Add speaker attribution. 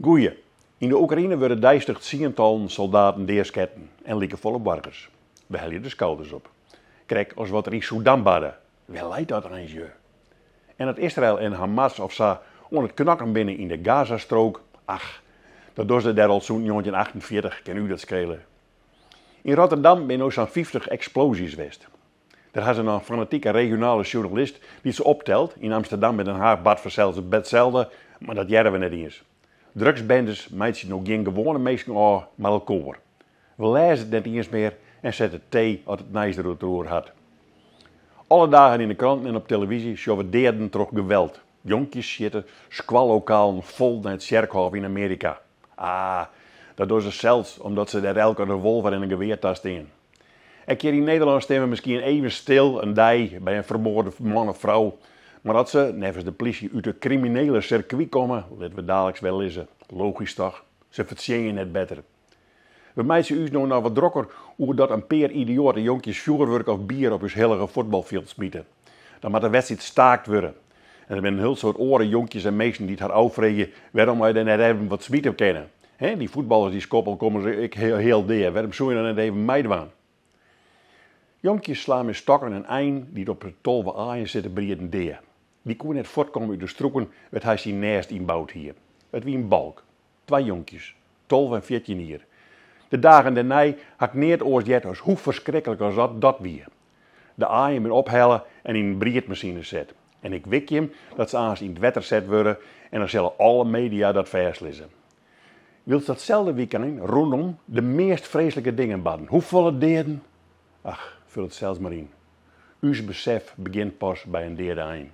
Speaker 1: Goeie. In de Oekraïne worden duizend tientallen soldaten deersketten en lieken volle burgers. We hellen de schouders op. Kijk, als wat er in Sudan badden. Wel leidt dat aan je. En dat Israël en Hamas of zo om het knakken binnen in de Gazastrook. Ach, dat doen ze daar al zo'n 1948, kan u dat schelen. In Rotterdam ben er zo'n 50 explosies geweest. Daar had ze een fanatieke regionale journalist die ze optelt. In Amsterdam met Den Haag bad vanzelfs hetzelfde, maar dat jaren we net eens. Drugsbendes meiden nog geen gewone mensen aan, maar elkaar. We lezen het net eens meer en zetten thee als het nijs door het roer had. Alle dagen in de krant en op televisie zien we derden terug geweld. Jonkjes zitten squallokalen vol naar het Sjerkhof in Amerika. Ah, dat doen ze zelfs omdat ze daar elke revolver en een geweertas in. En keer in Nederland staan we misschien even stil een dag bij een vermoorde man of vrouw. Maar dat ze, nevens de politie, uit het criminele circuit komen, laten we dadelijk wel lezen. Logisch toch? Ze verzinnen net beter. We meiden u nog wat drokker hoe dat een paar idiote jonkjes vuurwerk of bier op hun heilige voetbalveld smieten. Dan moet de wedstrijd staakt worden. En er zijn een heel soort oren jonkjes en meesten die het haar afvregen waarom wij dan net even wat smieten kennen. Die voetballers die skoppel komen ze ik heel deer. Waarom zou je dan net even meidwaan? Jonkjes slaan met stokken en eind die op het tolve aaien zitten brieden deer. Die kon net voortkomen uit de stroeken, het hij zijn nest inbouwt hier. Het wie een balk. 2 jonkjes. 12 en 14 hier. De dagen daarna had ik niet ooit als hoe verschrikkelijk als dat weer. De aaien ben ophellen en in een briedmachine zet. En ik wik hem dat ze aan in het wetter zet worden en dan zullen alle media dat verslissen. Wilt datzelfde weekend rondom de meest vreselijke dingen badden? Hoeveel deerden? Ach, vul het zelfs maar in. Uw besef begint pas bij een derde eind.